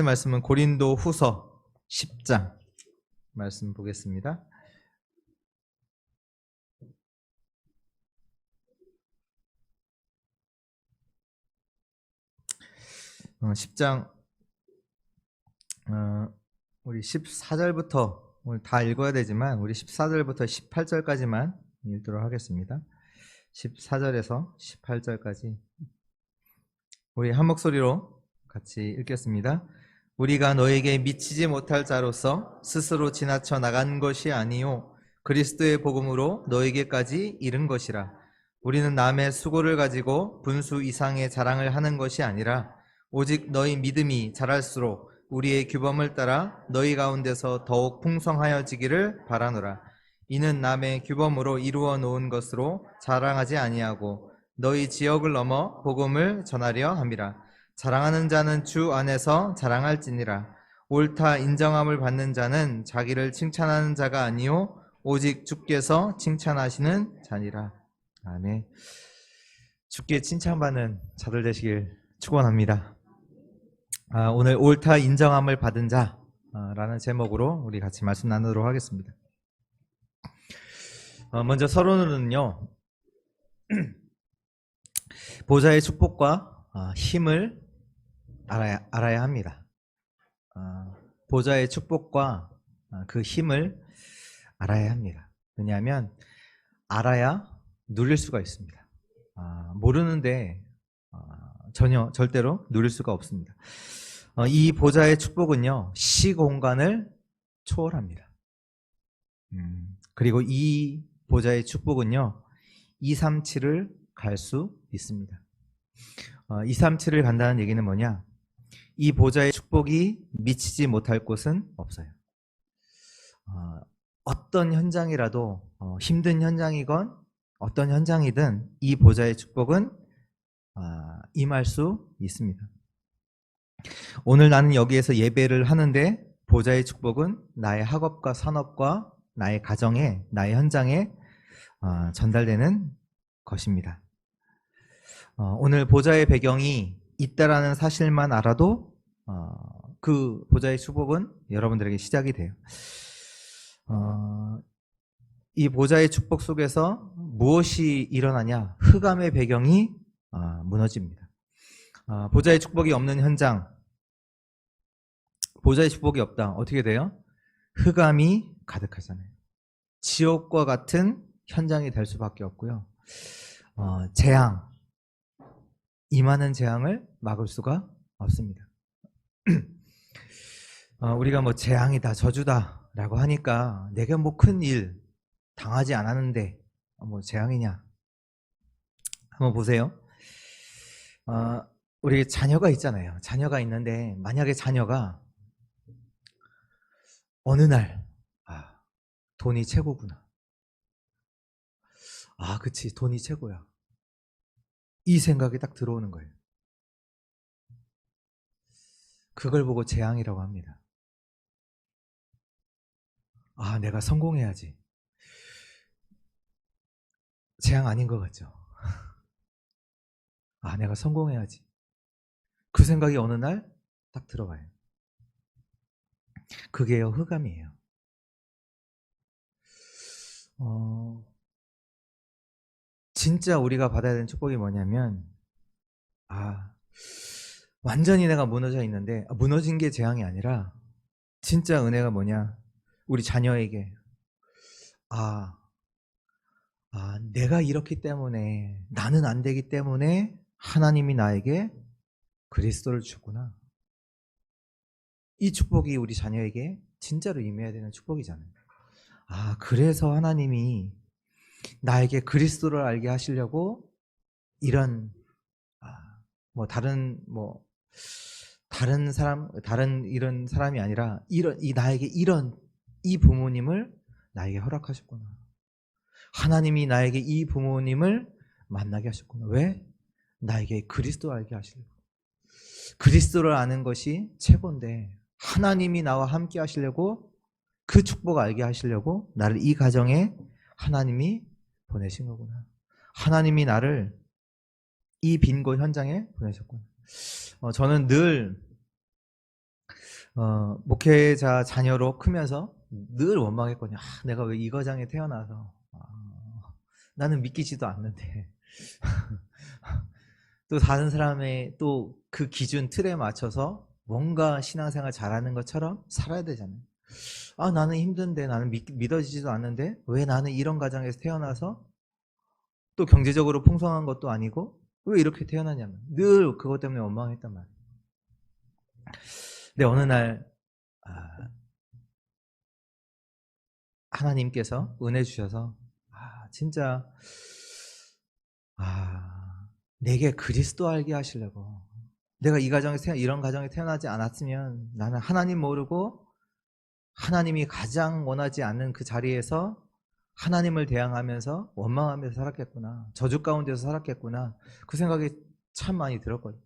말씀은 고린도 후서 10장 말씀 보겠습니다. 10장 우리 14절부터 오늘 다 읽어야 되지만 우리 14절부터 18절까지만 읽도록 하겠습니다. 14절에서 18절까지 우리 한 목소리로 같이 읽겠습니다. 우리가 너에게 미치지 못할 자로서 스스로 지나쳐 나간 것이 아니요 그리스도의 복음으로 너에게까지 이른 것이라. 우리는 남의 수고를 가지고 분수 이상의 자랑을 하는 것이 아니라 오직 너희 믿음이 자랄수록 우리의 규범을 따라 너희 가운데서 더욱 풍성하여지기를 바라노라. 이는 남의 규범으로 이루어 놓은 것으로 자랑하지 아니하고 너희 지역을 넘어 복음을 전하려 함이라. 자랑하는 자는 주 안에서 자랑할지니라. 옳다 인정함을 받는 자는 자기를 칭찬하는 자가 아니요 오직 주께서 칭찬하시는 자니라. 아멘. 주께 칭찬받는 자들 되시길 축원합니다. 오늘 옳다 인정함을 받은 자라는 제목으로 우리 같이 말씀 나누도록 하겠습니다. 먼저 서론으로는요, 보좌의 축복과 힘을 알아야 합니다. 보좌의 축복과 그 힘을 알아야 합니다. 왜냐하면 알아야 누릴 수가 있습니다. 모르는데 절대로 누릴 수가 없습니다. 이 보좌의 축복은요, 시공간을 초월합니다. 그리고 이 보좌의 축복은요, 237을 갈 수 있습니다. 237을 간다는 얘기는 뭐냐? 이 보좌의 축복이 미치지 못할 곳은 없어요. 어떤 현장이라도 힘든 현장이건 어떤 현장이든 이 보좌의 축복은 임할 수 있습니다. 오늘 나는 여기에서 예배를 하는데 보좌의 축복은 나의 학업과 산업과 나의 가정에, 나의 현장에 전달되는 것입니다. 오늘 보좌의 배경이 있다라는 사실만 알아도 그 보좌의 축복은 여러분들에게 시작이 돼요. 이 보좌의 축복 속에서 무엇이 일어나냐? 흑암의 배경이 무너집니다. 보좌의 축복이 없는 현장, 보좌의 축복이 없다. 어떻게 돼요? 흑암이 가득하잖아요. 지옥과 같은 현장이 될 수밖에 없고요. 재앙, 임하는 재앙을 막을 수가 없습니다. 우리가 뭐 재앙이다, 저주다 라고 하니까 내가 뭐 큰 일 당하지 않았는데 뭐 재앙이냐? 한번 보세요. 우리 자녀가 있잖아요. 자녀가 있는데 만약에 자녀가 어느 날 돈이 최고구나. 그치, 돈이 최고야. 이 생각이 딱 들어오는 거예요. 그걸 보고 재앙이라고 합니다. 내가 성공해야지. 재앙 아닌 것 같죠? 내가 성공해야지. 그 생각이 어느 날 딱 들어와요. 그게요, 흑암이에요. 진짜 우리가 받아야 되는 축복이 뭐냐면, 완전히 내가 무너져 있는데, 무너진 게 재앙이 아니라, 진짜 은혜가 뭐냐? 우리 자녀에게, 내가 이렇기 때문에, 나는 안 되기 때문에, 하나님이 나에게 그리스도를 주구나. 이 축복이 우리 자녀에게 진짜로 임해야 되는 축복이잖아요. 그래서 하나님이 나에게 그리스도를 알게 하시려고 이런 다른 이런 사람이 아니라 나에게 이 부모님을 나에게 허락하셨구나. 하나님이 나에게 이 부모님을 만나게 하셨구나. 왜? 나에게 그리스도 알게 하시려고. 그리스도를 아는 것이 최고인데 하나님이 나와 함께 하시려고, 그 축복 알게 하시려고 나를 이 가정에 하나님이 보내신 거구나. 하나님이 나를 이 빈 곳 현장에 보내셨구나. 저는 늘 목회자 자녀로 크면서 늘 원망했거든요. 내가 왜 이 가정에 태어나서 나는 믿기지도 않는데 또 다른 사람의 또 그 기준 틀에 맞춰서 뭔가 신앙생활 잘하는 것처럼 살아야 되잖아요. 나는 힘든데, 나는 믿어지지도 않는데 왜 나는 이런 가정에서 태어나서 또 경제적으로 풍성한 것도 아니고 왜 이렇게 태어나냐면 늘 그것 때문에 원망했단 말이에요. 근데 어느 날 하나님께서 은혜 주셔서 진짜 내게 그리스도 알게 하시려고, 내가 이런 가정에 태어나지 않았으면 나는 하나님 모르고 하나님이 가장 원하지 않는 그 자리에서 하나님을 대항하면서 원망하면서 살았겠구나, 저주 가운데서 살았겠구나, 그 생각이 참 많이 들었거든요.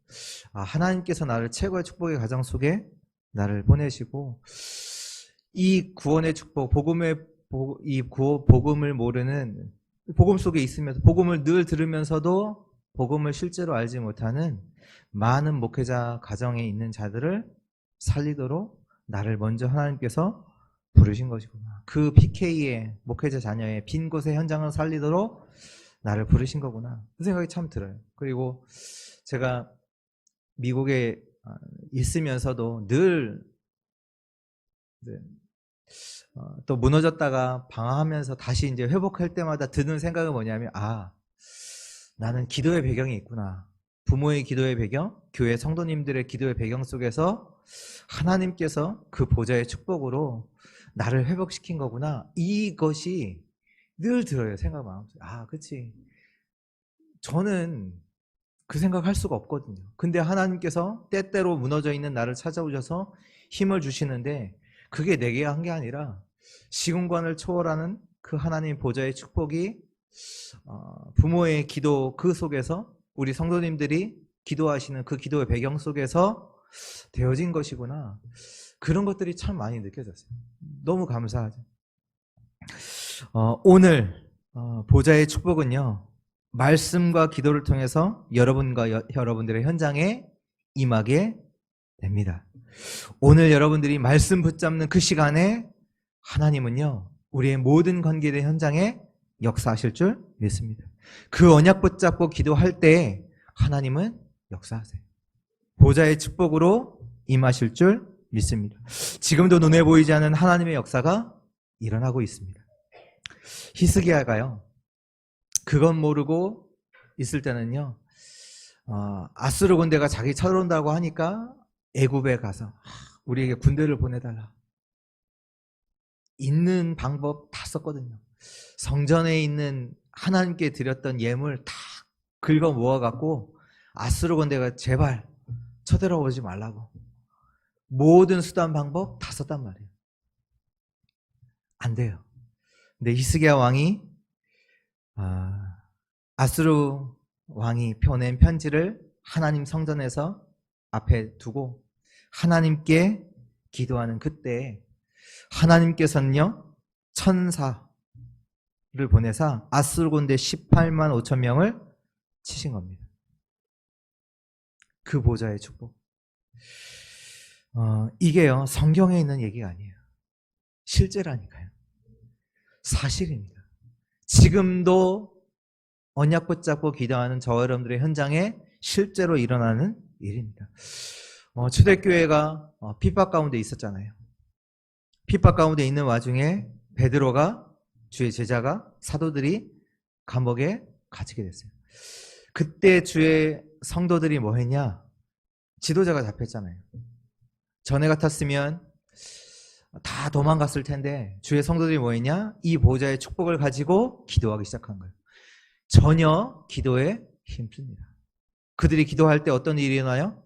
하나님께서 나를 최고의 축복의 가정 속에 나를 보내시고 이 구원의 축복, 복음을 모르는, 복음 속에 있으면서 복음을 늘 들으면서도 복음을 실제로 알지 못하는 많은 목회자 가정에 있는 자들을 살리도록 나를 먼저 하나님께서 부르신 것이구나. 그 PK의 목회자 자녀의 빈 곳의 현장을 살리도록 나를 부르신 거구나. 그 생각이 참 들어요. 그리고 제가 미국에 있으면서도 늘 또 무너졌다가 방황하면서 다시 이제 회복할 때마다 드는 생각은 뭐냐면, 나는 기도의 배경이 있구나. 부모의 기도의 배경, 교회 성도님들의 기도의 배경 속에서 하나님께서 그 보좌의 축복으로 나를 회복시킨 거구나. 이것이 늘 들어요, 생각 마음속에. 그치. 저는 그 생각할 수가 없거든요. 근데 하나님께서 때때로 무너져 있는 나를 찾아오셔서 힘을 주시는데, 그게 내게 한 게 아니라 시공간을 초월하는 그 하나님 보좌의 축복이 부모의 기도 그 속에서, 우리 성도님들이 기도하시는 그 기도의 배경 속에서 되어진 것이구나. 그런 것들이 참 많이 느껴졌어요. 너무 감사하죠. 오늘 보좌의 축복은요, 말씀과 기도를 통해서 여러분과 여러분들의 현장에 임하게 됩니다. 오늘 여러분들이 말씀 붙잡는 그 시간에 하나님은요, 우리의 모든 관계된 현장에 역사하실 줄 믿습니다. 그 언약 붙잡고 기도할 때 하나님은 역사하세요. 보좌의 축복으로 임하실 줄 믿습니다. 지금도 눈에 보이지 않는 하나님의 역사가 일어나고 있습니다. 히스기야가요, 그건 모르고 있을 때는요, 아수르 군대가 자기 쳐들어온다고 하니까 애굽에 가서 우리에게 군대를 보내달라. 있는 방법 다 썼거든요. 성전에 있는 하나님께 드렸던 예물 다 긁어 모아갖고 아수르 군대가 제발 쳐들어오지 말라고 모든 수단 방법 다 썼단 말이에요. 안 돼요. 근데 히스기야 왕이 아수르 왕이 보낸 편지를 하나님 성전에서 앞에 두고 하나님께 기도하는 그때 하나님께서는요, 천사를 보내사 아수르 군대 18만 5천 명을 치신 겁니다. 그 보좌의 축복. 이게요, 성경에 있는 얘기가 아니에요. 실제라니까요. 사실입니다. 지금도 언약 붙잡고 기도하는 저와 여러분들의 현장에 실제로 일어나는 일입니다. 초대교회가 핍박 가운데 있었잖아요. 핍박 가운데 있는 와중에 베드로가, 주의 제자가, 사도들이 감옥에 갇히게 됐어요. 그때 주의 성도들이 뭐 했냐? 지도자가 잡혔잖아요. 전에 같았으면 다 도망갔을 텐데 주의 성도들이 뭐 했냐? 이 보좌의 축복을 가지고 기도하기 시작한 거예요. 전혀 기도에 힘씁니다. 그들이 기도할 때 어떤 일이 일어나요?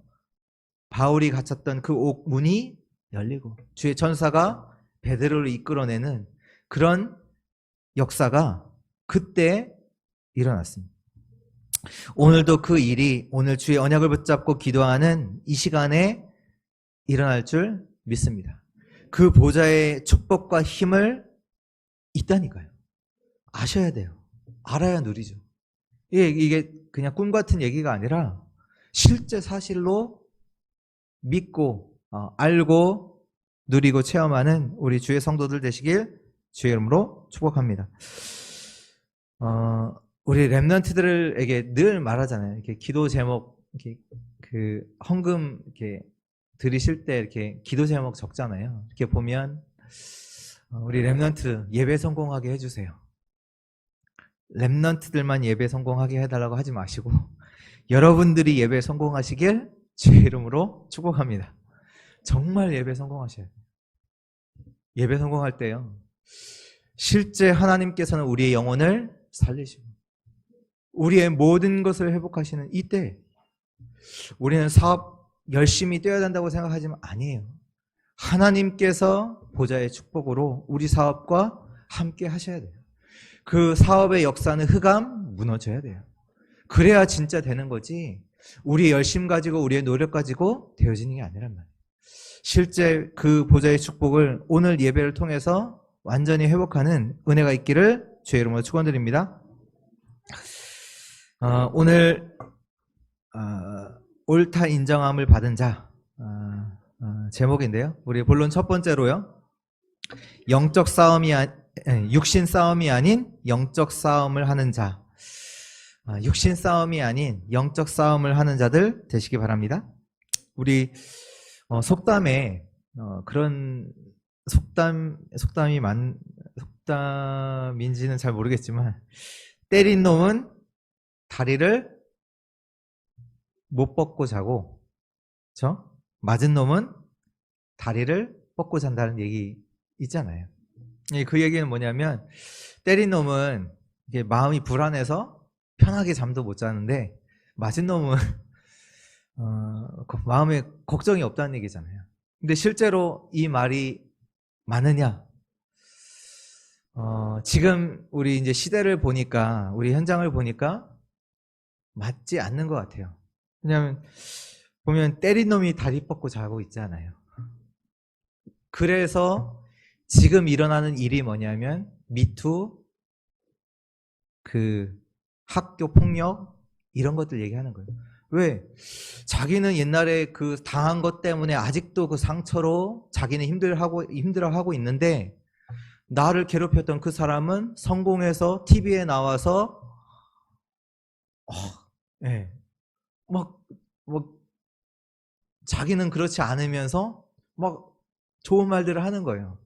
바울이 갇혔던 그 옥문이 열리고 주의 천사가 베드로를 이끌어내는 그런 역사가 그때 일어났습니다. 오늘도 그 일이 오늘 주의 언약을 붙잡고 기도하는 이 시간에 일어날 줄 믿습니다. 그 보좌의 축복과 힘을 있다니까요. 아셔야 돼요. 알아야 누리죠. 이게 그냥 꿈 같은 얘기가 아니라 실제 사실로 믿고 알고 누리고 체험하는 우리 주의 성도들 되시길 주의 이름으로 축복합니다. 우리 렘넌트들에게 늘 말하잖아요. 이렇게 기도 제목, 이렇게 그 헌금 이렇게 드리실 때 이렇게 기도 제목 적잖아요. 이렇게 보면 우리 렘넌트 예배 성공하게 해주세요. 렘넌트들만 예배 성공하게 해달라고 하지 마시고 여러분들이 예배 성공하시길 주의 이름으로 축복합니다. 정말 예배 성공하셔야 돼요. 예배 성공할 때요, 실제 하나님께서는 우리의 영혼을 살리시고 우리의 모든 것을 회복하시는 이때 우리는 사업 열심히 뛰어야 된다고 생각하지만 아니에요. 하나님께서 보좌의 축복으로 우리 사업과 함께 하셔야 돼요. 그 사업의 역사는 흑암 무너져야 돼요. 그래야 진짜 되는 거지 우리의 열심 가지고 우리의 노력 가지고 되어지는 게 아니란 말이에요. 실제 그 보좌의 축복을 오늘 예배를 통해서 완전히 회복하는 은혜가 있기를 주의 이름으로 축원드립니다. 오늘 옳다 인정함을 받은 자 제목인데요. 우리 본론 첫 번째로요, 영적 싸움이 육신 싸움이 아닌 영적 싸움을 하는 자, 육신 싸움이 아닌 영적 싸움을 하는 자들 되시기 바랍니다. 우리 속담에 그런 속담인지는 잘 모르겠지만 때린 놈은 다리를 못 뻗고 자고, 그렇죠? 맞은 놈은 다리를 뻗고 잔다는 얘기 있잖아요. 그 얘기는 뭐냐면 때린 놈은 이게 마음이 불안해서 편하게 잠도 못 자는데 맞은 놈은 마음에 걱정이 없다는 얘기잖아요. 근데 실제로 이 말이 맞느냐? 지금 우리 이제 시대를 보니까, 우리 현장을 보니까 맞지 않는 것 같아요. 왜냐하면 보면 때린 놈이 다리 뻗고 자고 있잖아요. 그래서 지금 일어나는 일이 뭐냐면 미투, 그 학교 폭력 이런 것들 얘기하는 거예요. 왜? 자기는 옛날에 그 당한 것 때문에 아직도 그 상처로 자기는 힘들어하고 있는데 나를 괴롭혔던 그 사람은 성공해서 TV에 나와서 막 자기는 그렇지 않으면서 막 좋은 말들을 하는 거예요.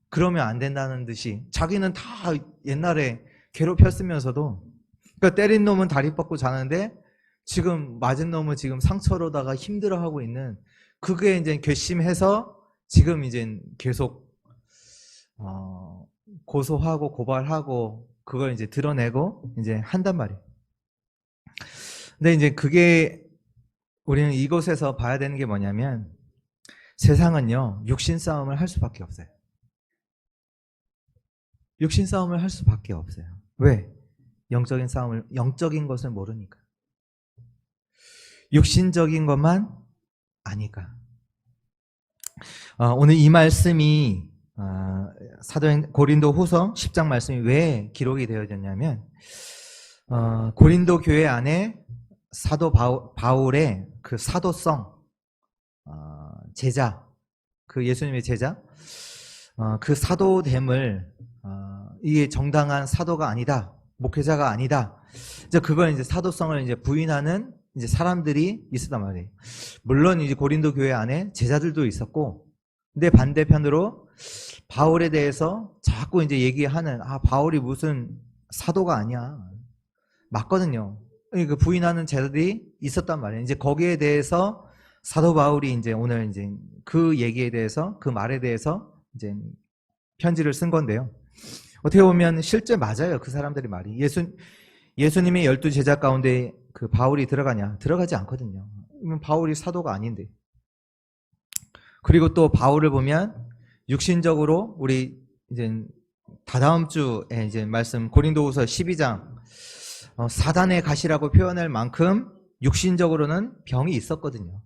그러면 안 된다는 듯이 자기는 다 옛날에 괴롭혔으면서도, 그러니까 때린 놈은 다리 뻗고 자는데 지금 맞은 놈은 지금 상처로다가 힘들어하고 있는, 그게 이제 괘씸해서 지금 이제 계속 고소하고 고발하고 그걸 이제 드러내고 이제 한단 말이에요. 근데 이제 그게 우리는 이곳에서 봐야 되는 게 뭐냐면 세상은요, 육신 싸움을 할 수밖에 없어요. 육신 싸움을 할 수밖에 없어요. 왜? 영적인 것을 모르니까. 육신적인 것만 아니까. 오늘 이 말씀이 고린도 후서 10장 말씀이 왜 기록이 되어졌냐면 고린도 교회 안에 사도 바울의 그 사도성, 제자, 그 예수님의 제자, 그 사도됨을 이게 정당한 사도가 아니다, 목회자가 아니다, 이제 그걸 이제 사도성을 이제 부인하는 이제 사람들이 있었단 말이에요. 물론 이제 고린도 교회 안에 제자들도 있었고, 근데 반대편으로 바울에 대해서 자꾸 이제 얘기하는, 바울이 무슨 사도가 아니야, 맞거든요. 그 부인하는 제자들이 있었단 말이에요. 이제 거기에 대해서 사도 바울이 이제 오늘 이제 그 얘기에 대해서, 그 말에 대해서 이제 편지를 쓴 건데요. 어떻게 보면 실제 맞아요. 그 사람들이 말이. 예수님의 12제자 가운데 그 바울이 들어가냐? 들어가지 않거든요. 바울이 사도가 아닌데. 그리고 또 바울을 보면 육신적으로 우리 이제 다다음 주에 이제 말씀 고린도후서 12장 사단의 가시라고 표현할 만큼 육신적으로는 병이 있었거든요.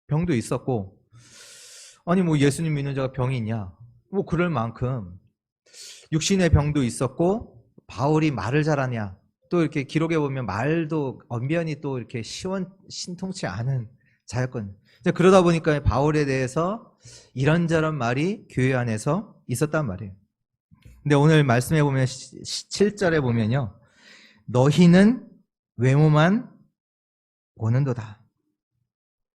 병도 있었고, 아니 뭐 예수님 믿는 자가 병이 있냐? 뭐 그럴 만큼 육신의 병도 있었고, 바울이 말을 잘하냐? 또 이렇게 기록해 보면 말도 언변이 또 이렇게 신통치 않은 자였거든요. 그러다 보니까 바울에 대해서 이런저런 말이 교회 안에서 있었단 말이에요. 근데 오늘 말씀해 보면 7절에 보면요. 너희는 외모만 보는도다.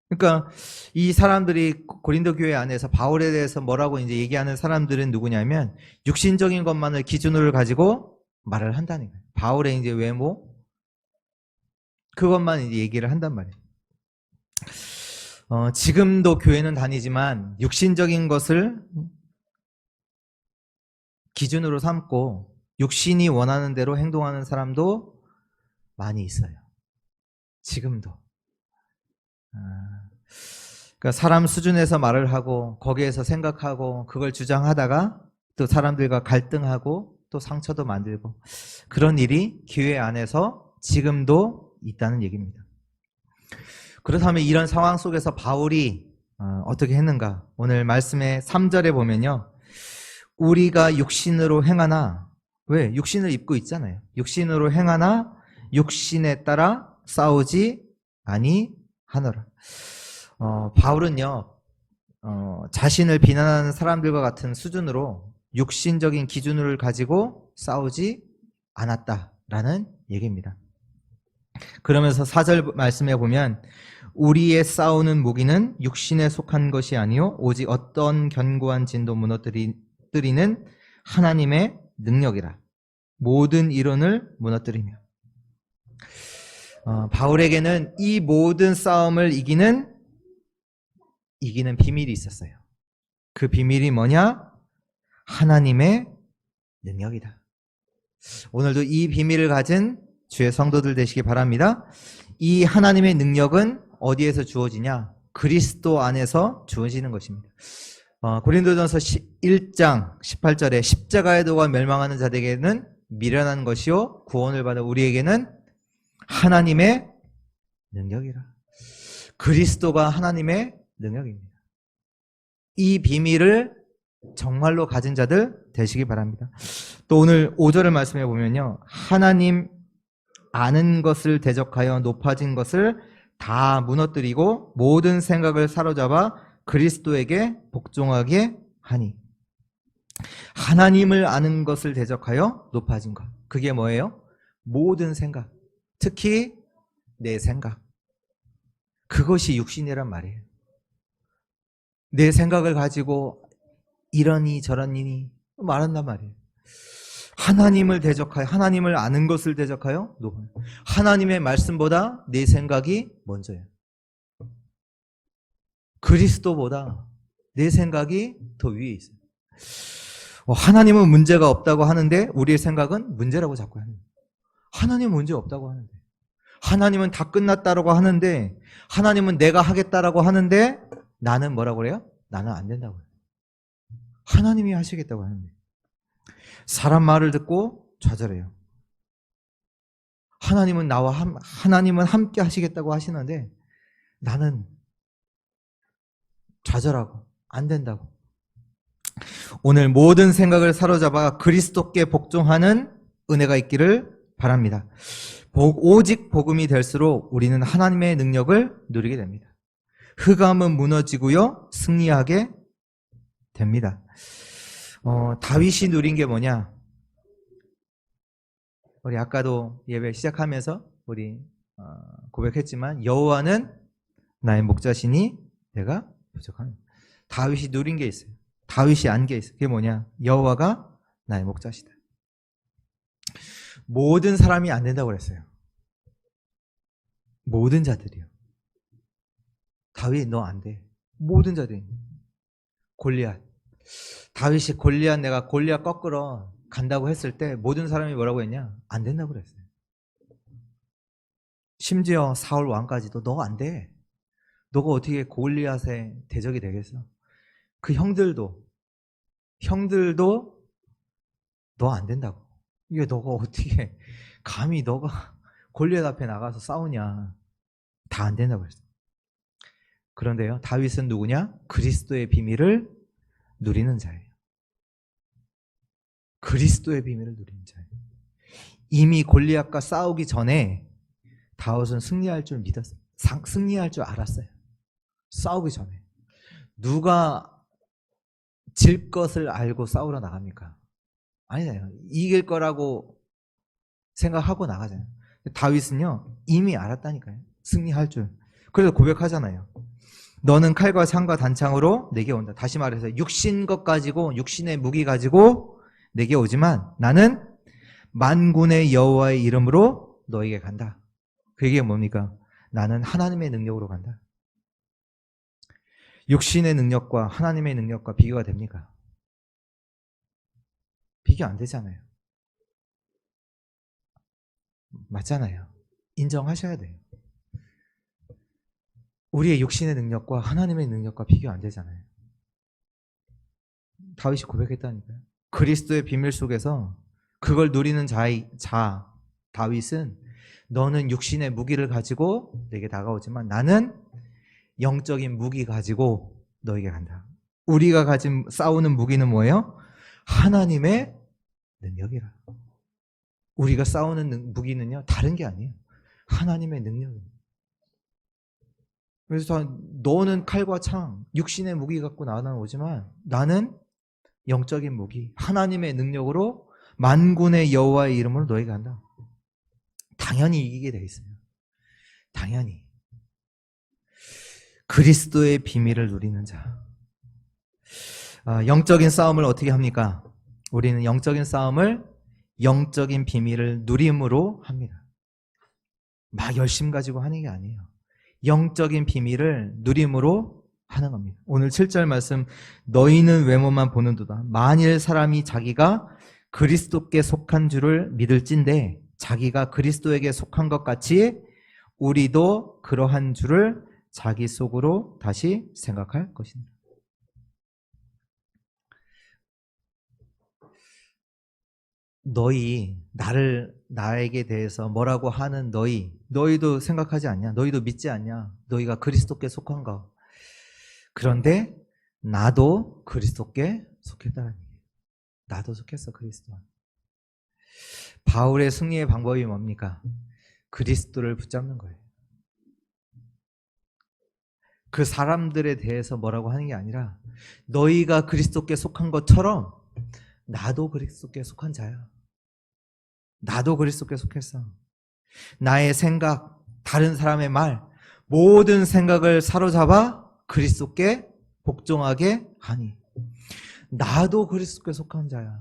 그러니까 이 사람들이 고린도 교회 안에서 바울에 대해서 뭐라고 이제 얘기하는 사람들은 누구냐면 육신적인 것만을 기준으로 가지고 말을 한다는 거예요. 바울의 이제 외모 그것만 이제 얘기를 한단 말이에요. 지금도 교회는 다니지만 육신적인 것을 기준으로 삼고 육신이 원하는 대로 행동하는 사람도 많이 있어요. 지금도. 그러니까 사람 수준에서 말을 하고 거기에서 생각하고 그걸 주장하다가 또 사람들과 갈등하고 또 상처도 만들고 그런 일이 교회 안에서 지금도 있다는 얘기입니다. 그렇다면 이런 상황 속에서 바울이 어떻게 했는가? 오늘 말씀의 3절에 보면요. 우리가 육신으로 행하나 왜? 육신을 입고 있잖아요. 육신으로 행하나 육신에 따라 싸우지 아니하노라. 바울은요. 자신을 비난하는 사람들과 같은 수준으로 육신적인 기준을 가지고 싸우지 않았다라는 얘기입니다. 그러면서 4절 말씀에 보면 우리의 싸우는 무기는 육신에 속한 것이 아니요 오직 어떤 견고한 진도 무너뜨리는 하나님의 능력이라. 모든 이론을 무너뜨리며. 바울에게는 이 모든 싸움을 이기는 비밀이 있었어요. 그 비밀이 뭐냐? 하나님의 능력이다. 오늘도 이 비밀을 가진 주의 성도들 되시기 바랍니다. 이 하나님의 능력은 어디에서 주어지냐? 그리스도 안에서 주어지는 것입니다. 고린도전서 1장 18절에 십자가의 도가 멸망하는 자들에게는 미련한 것이요 구원을 받아 우리에게는 하나님의 능력이라. 그리스도가 하나님의 능력입니다. 이 비밀을 정말로 가진 자들 되시기 바랍니다. 또 오늘 5절을 말씀해 보면요. 하나님 아는 것을 대적하여 높아진 것을 다 무너뜨리고 모든 생각을 사로잡아 그리스도에게 복종하게 하니. 하나님을 아는 것을 대적하여 높아진 것. 그게 뭐예요? 모든 생각. 특히 내 생각. 그것이 육신이란 말이에요. 내 생각을 가지고 이러니 저러니 말한단 말이에요. 하나님을 대적하여, 하나님을 아는 것을 대적하여 높아요. 하나님의 말씀보다 내 생각이 먼저예요. 그리스도보다 내 생각이 더 위에 있어요. 하나님은 문제가 없다고 하는데 우리의 생각은 문제라고 자꾸 하는 거예요. 하나님은 문제 없다고 하는데, 하나님은 다 끝났다라고 하는데, 하나님은 내가 하겠다라고 하는데 나는 뭐라고 그래요? 나는 안 된다고 해요. 하나님이 하시겠다고 하는데 사람 말을 듣고 좌절해요. 하나님은 하나님은 함께 하시겠다고 하시는데 나는 좌절하고 안 된다고. 오늘 모든 생각을 사로잡아 그리스도께 복종하는 은혜가 있기를 바랍니다. 오직 복음이 될수록 우리는 하나님의 능력을 누리게 됩니다. 흑암은 무너지고요 승리하게 됩니다. 다윗이 누린 게 뭐냐? 우리 아까도 예배 시작하면서 우리 고백했지만 여호와는 나의 목자시니 내가 부족합니다. 다윗이 누린 게 있어요. 다윗이 안 게 있어요. 그게 뭐냐? 여호와가 나의 목자시다. 모든 사람이 안 된다고 그랬어요. 모든 자들이요. 다윗 너 안 돼. 모든 자들이. 골리앗. 다윗이 내가 골리앗 꺾으러 간다고 했을 때 모든 사람이 뭐라고 했냐? 안 된다고 그랬어요. 심지어 사울 왕까지도 너 안 돼. 너가 어떻게 골리앗의 대적이 되겠어? 그 형들도 너 안 된다고. 이게 너가 어떻게 감히 너가 골리앗 앞에 나가서 싸우냐. 다 안 된다고 그랬어요. 그런데요, 다윗은 누구냐? 그리스도의 비밀을 누리는 자예요. 그리스도의 비밀을 누리는 자예요. 이미 골리앗과 싸우기 전에 다윗은 승리할 줄 믿었어요. 승리할 줄 알았어요. 싸우기 전에. 누가 질 것을 알고 싸우러 나갑니까? 아니잖아요. 이길 거라고 생각하고 나가잖아요. 다윗은요, 이미 알았다니까요. 승리할 줄. 그래서 고백하잖아요. 너는 칼과 창과 단창으로 내게 온다. 다시 말해서 육신 것 가지고, 육신의 무기 가지고 내게 오지만 나는 만군의 여호와의 이름으로 너에게 간다. 그게 뭡니까? 나는 하나님의 능력으로 간다. 육신의 능력과 하나님의 능력과 비교가 됩니까? 비교 안 되잖아요. 맞잖아요. 인정하셔야 돼요. 우리의 육신의 능력과 하나님의 능력과 비교 안 되잖아요. 다윗이 고백했다니까요. 그리스도의 비밀 속에서 그걸 누리는 다윗은 너는 육신의 무기를 가지고 내게 다가오지만 나는 영적인 무기 가지고 너에게 간다. 우리가 가진 싸우는 무기는 뭐예요? 하나님의 능력이라. 우리가 싸우는 무기는요, 다른 게 아니에요. 하나님의 능력입니다. 그래서 너는 칼과 창, 육신의 무기 갖고 나오지만 나는 영적인 무기, 하나님의 능력으로 만군의 여호와의 이름으로 너에게 간다. 당연히 이기게 돼 있어요. 당연히. 그리스도의 비밀을 누리는 자. 영적인 싸움을 어떻게 합니까? 우리는 영적인 싸움을 영적인 비밀을 누림으로 합니다. 막 열심 가지고 하는 게 아니에요. 영적인 비밀을 누림으로 하는 겁니다. 오늘 7절 말씀, 너희는 외모만 보는도다. 만일 사람이 자기가 그리스도께 속한 줄을 믿을진데 자기가 그리스도에게 속한 것 같이 우리도 그러한 줄을 자기 속으로 다시 생각할 것입니다. 나에게 대해서 뭐라고 하는 너희도 생각하지 않냐? 너희도 믿지 않냐? 너희가 그리스도께 속한 거. 그런데 나도 그리스도께 속했다는 얘기예요. 나도 속했어, 그리스도. 바울의 승리의 방법이 뭡니까? 그리스도를 붙잡는 거예요. 그 사람들에 대해서 뭐라고 하는 게 아니라 너희가 그리스도께 속한 것처럼 나도 그리스도께 속한 자야. 나도 그리스도께 속했어. 나의 생각, 다른 사람의 말, 모든 생각을 사로잡아 그리스도께 복종하게 하니 나도 그리스도께 속한 자야.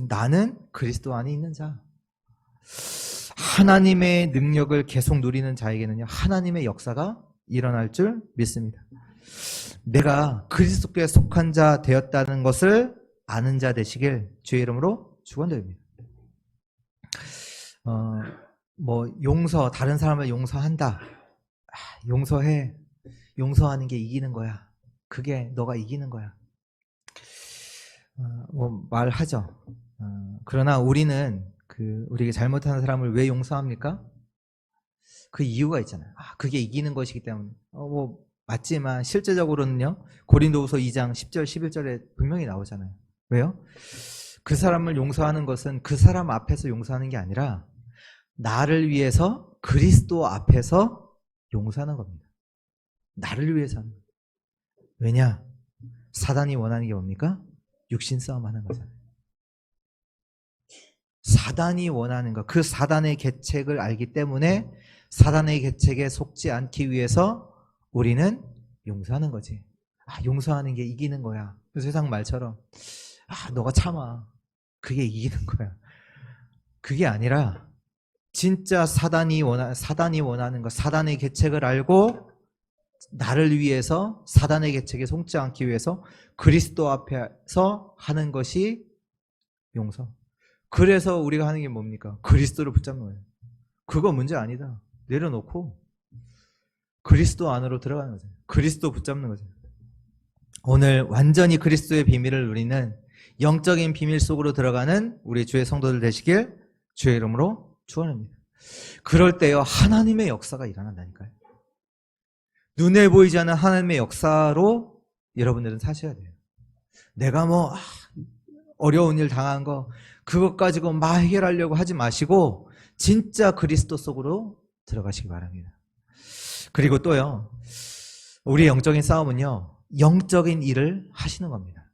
나는 그리스도 안에 있는 자. 하나님의 능력을 계속 누리는 자에게는요, 하나님의 역사가 일어날 줄 믿습니다. 내가 그리스도께 속한 자 되었다는 것을 아는 자 되시길 주의 이름으로 축원드립니다. 다른 사람을 용서한다. 용서해. 용서하는 게 이기는 거야. 그게 너가 이기는 거야. 말하죠. 그러나 우리는 우리가 잘못하는 사람을 왜 용서합니까? 그 이유가 있잖아요. 그게 이기는 것이기 때문에. 맞지만 실제적으로는요, 고린도후서 2장 10절 11절에 분명히 나오잖아요. 왜요? 그 사람을 용서하는 것은 그 사람 앞에서 용서하는 게 아니라 나를 위해서 그리스도 앞에서 용서하는 겁니다. 나를 위해서는. 왜냐? 사단이 원하는 게 뭡니까? 육신 싸움 하는 거잖아요. 사단이 원하는 거, 그 사단의 계책을 알기 때문에 사단의 계책에 속지 않기 위해서 우리는 용서하는 거지. 용서하는 게 이기는 거야. 세상 말처럼 너가 참아. 그게 이기는 거야. 그게 아니라 진짜 사단이 원하는 거, 사단의 계책을 알고 나를 위해서 사단의 계책에 속지 않기 위해서 그리스도 앞에서 하는 것이 용서. 그래서 우리가 하는 게 뭡니까? 그리스도를 붙잡는 거예요. 그거 문제 아니다. 내려놓고 그리스도 안으로 들어가는 거죠. 그리스도 붙잡는 거죠. 오늘 완전히 그리스도의 비밀을 누리는 영적인 비밀 속으로 들어가는 우리 주의 성도들 되시길 주의 이름으로 축원합니다. 그럴 때요, 하나님의 역사가 일어난다니까요. 눈에 보이지 않는 하나님의 역사로 여러분들은 사셔야 돼요. 내가 어려운 일 당한 거 그것 가지고 막 해결하려고 하지 마시고 진짜 그리스도 속으로 들어가시기 바랍니다. 그리고 또요, 우리의 영적인 싸움은요, 영적인 일을 하시는 겁니다.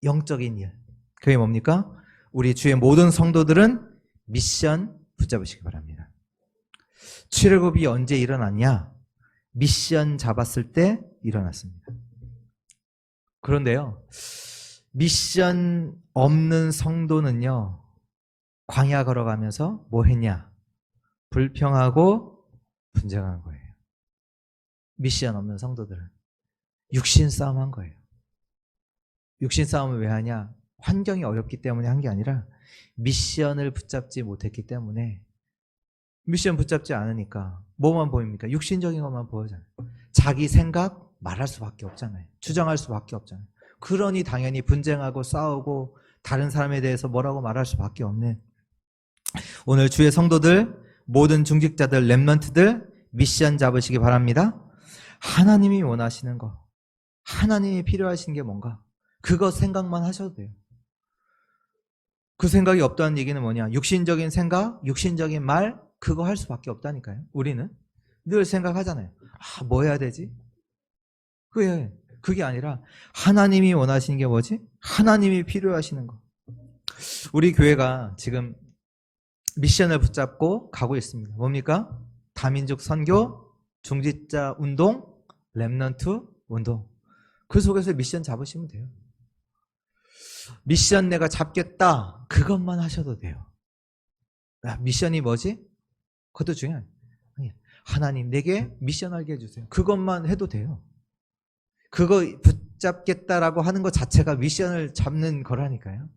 영적인 일. 그게 뭡니까? 우리 주의 모든 성도들은 미션 붙잡으시기 바랍니다. 출애굽이 언제 일어났냐? 미션 잡았을 때 일어났습니다. 그런데요, 미션 없는 성도는요, 광야 걸어가면서 뭐 했냐? 불평하고 분쟁한 거예요. 미션 없는 성도들은 육신 싸움 한 거예요. 육신 싸움을 왜 하냐? 환경이 어렵기 때문에 한 게 아니라 미션을 붙잡지 못했기 때문에. 미션 붙잡지 않으니까 뭐만 보입니까? 육신적인 것만 보여잖아요. 자기 생각 말할 수밖에 없잖아요. 주장할 수밖에 없잖아요. 그러니 당연히 분쟁하고 싸우고 다른 사람에 대해서 뭐라고 말할 수밖에 없는. 오늘 주의 성도들, 모든 중직자들, 렘넌트들 미션 잡으시기 바랍니다. 하나님이 원하시는 거, 하나님이 필요하신 게 뭔가, 그거 생각만 하셔도 돼요. 그 생각이 없다는 얘기는 뭐냐? 육신적인 생각, 육신적인 말, 그거 할 수밖에 없다니까요. 우리는 늘 생각하잖아요. 뭐 해야 되지? 그게 아니라 하나님이 원하시는 게 뭐지? 하나님이 필요하시는 거. 우리 교회가 지금 미션을 붙잡고 가고 있습니다. 뭡니까? 다민족 선교, 중직자 운동, 렘넌트 운동. 그 속에서 미션 잡으시면 돼요. 미션 내가 잡겠다, 그것만 하셔도 돼요. 미션이 뭐지? 그것도 중요해요. 하나님 내게 미션 알게 해주세요. 그것만 해도 돼요. 그거 붙잡겠다라고 하는 것 자체가 미션을 잡는 거라니까요.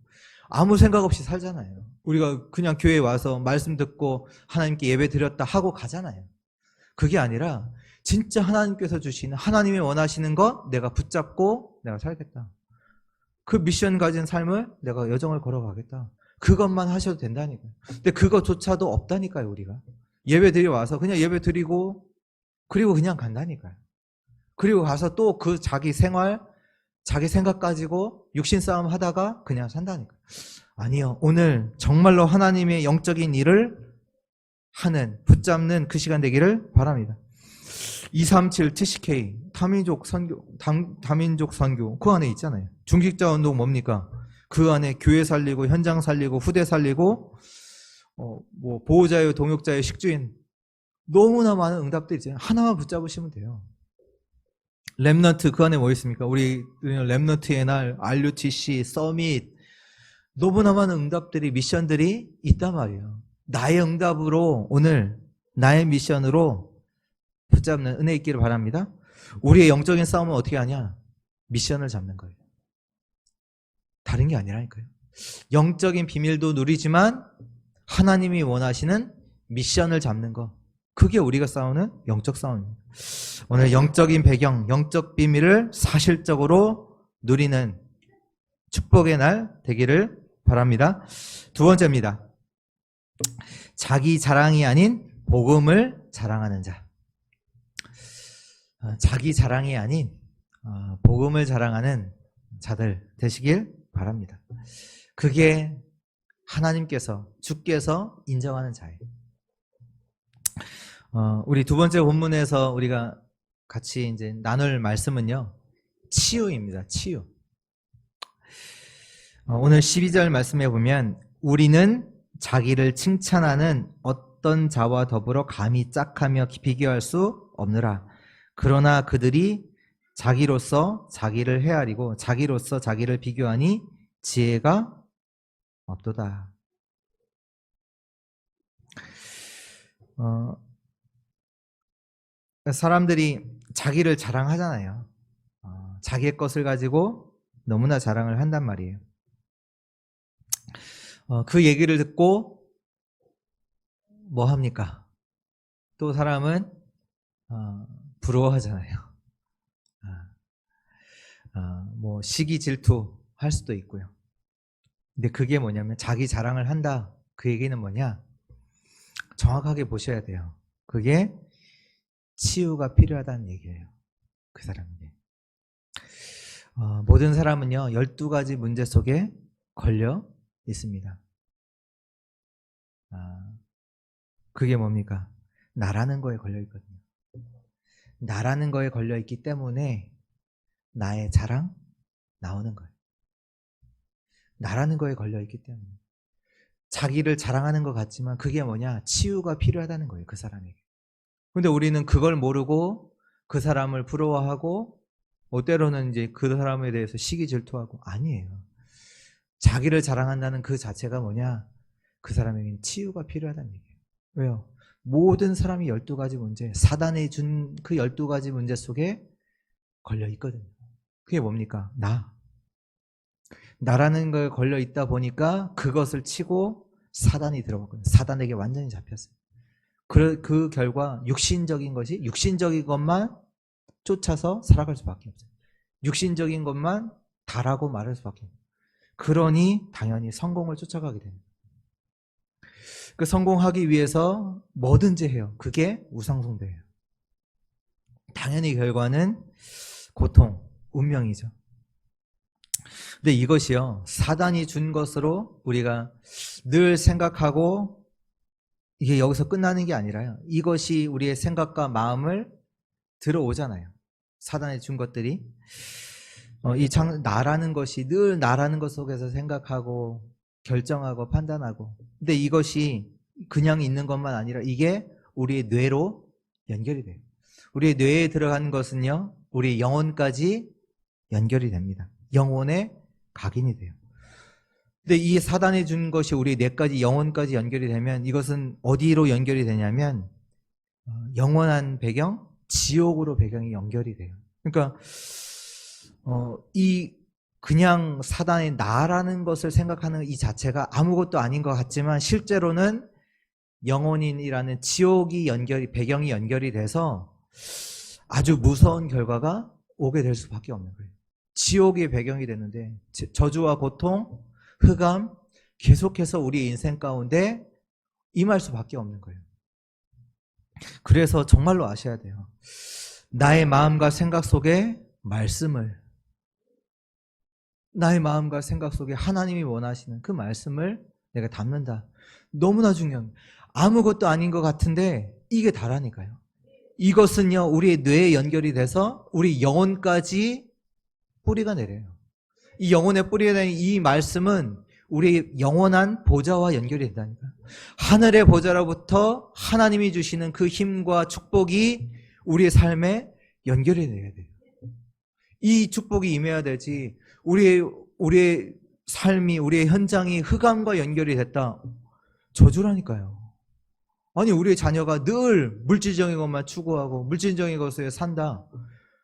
아무 생각 없이 살잖아요. 우리가 그냥 교회에 와서 말씀 듣고 하나님께 예배 드렸다 하고 가잖아요. 그게 아니라 진짜 하나님께서 주시는, 하나님이 원하시는 것 내가 붙잡고 내가 살겠다. 그 미션 가진 삶을 내가 여정을 걸어가겠다. 그것만 하셔도 된다니까요. 근데 그거조차도 없다니까요, 우리가. 예배 드려 와서 그냥 예배 드리고 그리고 그냥 간다니까요. 그리고 가서 또 그 자기 생활, 자기 생각 가지고 육신 싸움 하다가 그냥 산다니까요. 아니요. 오늘 정말로 하나님의 영적인 일을 하는, 붙잡는 그 시간 되기를 바랍니다. 237 TCK, 다민족 선교, 그 안에 있잖아요. 중직자 운동 뭡니까? 그 안에 교회 살리고, 현장 살리고, 후대 살리고, 보호자유, 동역자유, 식주인. 너무나 많은 응답들이 있잖아요. 하나만 붙잡으시면 돼요. 렘넌트, 그 안에 뭐 있습니까? 우리 렘넌트의 날, RUTC, 서밋, 너무나 많은 응답들이, 미션들이 있단 말이에요. 나의 응답으로, 오늘 나의 미션으로 붙잡는 은혜 있기를 바랍니다. 우리의 영적인 싸움은 어떻게 하냐? 미션을 잡는 거예요. 다른 게 아니라니까요. 영적인 비밀도 누리지만 하나님이 원하시는 미션을 잡는 거, 그게 우리가 싸우는 영적 싸움입니다. 오늘 영적인 배경, 영적 비밀을 사실적으로 누리는 축복의 날 되기를 바랍니다. 두 번째입니다. 자기 자랑이 아닌 복음을 자랑하는 자. 자기 자랑이 아닌 복음을 자랑하는 자들 되시길 바랍니다. 그게 하나님께서, 주께서 인정하는 자예요. 우리 두 번째 본문에서 우리가 같이 이제 나눌 말씀은요, 치유입니다. 치유. 오늘 12절 말씀에 보면, 우리는 자기를 칭찬하는 어떤 자와 더불어 감히 짝하며 비교할 수 없느라. 그러나 그들이 자기로서 자기를 헤아리고 자기로서 자기를 비교하니 지혜가 없도다. 사람들이 자기를 자랑하잖아요. 자기의 것을 가지고 너무나 자랑을 한단 말이에요. 그 얘기를 듣고 뭐 합니까? 또 사람은 부러워하잖아요. 뭐 시기 질투 할 수도 있고요. 근데 그게 뭐냐면, 자기 자랑을 한다, 그 얘기는 뭐냐? 정확하게 보셔야 돼요. 그게 치유가 필요하다는 얘기예요. 그 사람에게. 모든 사람은요, 12가지 문제 속에 걸려 있습니다. 그게 뭡니까? 나라는 거에 걸려 있거든요. 나라는 거에 걸려 있기 때문에 나의 자랑 나오는 거예요. 나라는 거에 걸려 있기 때문에. 자기를 자랑하는 것 같지만 그게 뭐냐? 치유가 필요하다는 거예요, 그 사람에게. 근데 우리는 그걸 모르고 그 사람을 부러워하고 때로는 이제 그 사람에 대해서 시기 질투하고. 아니에요. 자기를 자랑한다는 그 자체가 뭐냐? 그 사람에게는 치유가 필요하다는 얘기예요. 왜요? 모든 사람이 12가지 문제, 사단이 준 그 12가지 문제 속에 걸려 있거든요. 그게 뭡니까? 나라는 거에 걸려 있다 보니까 그것을 치고 사단이 들어갔거든요. 사단에게 완전히 잡혔어요. 그 결과 육신적인 것만 쫓아서 살아갈 수밖에 없어요. 육신적인 것만 다라고 말할 수밖에 없어요. 그러니 당연히 성공을 쫓아가게 됩니다. 그 성공하기 위해서 뭐든지 해요. 그게 우상숭배예요. 당연히 결과는 고통, 운명이죠. 근데 이것이요, 사단이 준 것으로 우리가 늘 생각하고 이게 여기서 끝나는 게 아니라요, 이것이 우리의 생각과 마음을 들어오잖아요. 사단이 준 것들이 나라는 것이 늘 나라는 것 속에서 생각하고 결정하고 판단하고. 근데 이것이 그냥 있는 것만 아니라 이게 우리의 뇌로 연결이 돼요. 우리의 뇌에 들어간 것은요, 우리 영혼까지 연결이 됩니다. 영혼에 각인이 돼요. 근데 이 사단이 준 것이 우리 뇌까지, 영혼까지 연결이 되면 이것은 어디로 연결이 되냐면 영원한 배경, 지옥으로 배경이 연결이 돼요. 그러니까 이 그냥 사단의 나라는 것을 생각하는 이 자체가 아무것도 아닌 것 같지만 실제로는 영혼인이라는 지옥이 배경이 연결이 돼서 아주 무서운 결과가 오게 될 수밖에 없는 거예요. 지옥의 배경이 되는데 저주와 고통, 흑암 계속해서 우리 인생 가운데 임할 수밖에 없는 거예요. 그래서 정말로 아셔야 돼요. 나의 마음과 생각 속에 나의 마음과 생각 속에 하나님이 원하시는 그 말씀을 내가 담는다. 너무나 중요합니다. 아무것도 아닌 것 같은데 이게 다라니까요. 이것은요, 우리의 뇌에 연결이 돼서 우리 영혼까지 뿌리가 내려요. 이 영혼의 뿌리가 내린 이 말씀은 우리의 영원한 보좌와 연결이 된다니까요. 하늘의 보좌로부터 하나님이 주시는 그 힘과 축복이 우리의 삶에 연결이 돼야 돼요. 이 축복이 임해야 되지, 우리의 삶이, 우리의 현장이 흑암과 연결이 됐다. 저주라니까요. 아니, 우리의 자녀가 늘 물질적인 것만 추구하고 물질적인 것에 산다.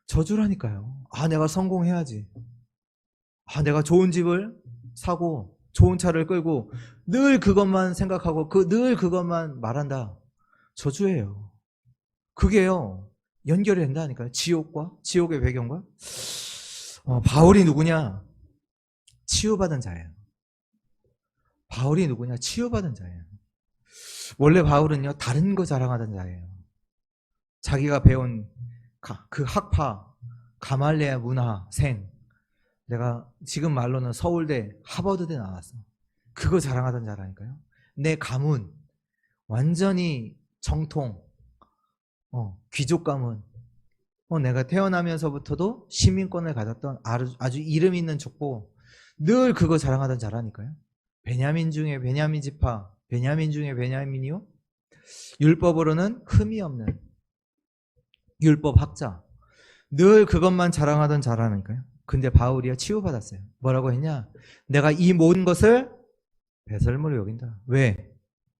저주라니까요. 내가 성공해야지. 내가 좋은 집을 사고 좋은 차를 끌고 늘 그것만 생각하고 늘 그것만 말한다. 저주예요. 그게요, 연결이 된다니까요. 지옥의 배경과. 바울이 누구냐? 치유받은 자예요. 바울이 누구냐? 치유받은 자예요. 원래 바울은요, 다른 거 자랑하던 자예요. 자기가 배운 그 학파, 가말리아 문화생, 내가 지금 말로는 서울대, 하버드대 나왔어. 그거 자랑하던 자라니까요. 내 가문, 완전히 정통, 귀족 가문, 내가 태어나면서부터도 시민권을 가졌던 아주 이름 있는 족보, 늘 그거 자랑하던 자라니까요. 베냐민 중에 베냐민 지파, 베냐민 중에 베냐민이요, 율법으로는 흠이 없는 율법학자, 늘 그것만 자랑하던 자라니까요. 근데 바울이요, 치유받았어요. 뭐라고 했냐? 내가 이 모든 것을 배설물로 여긴다. 왜?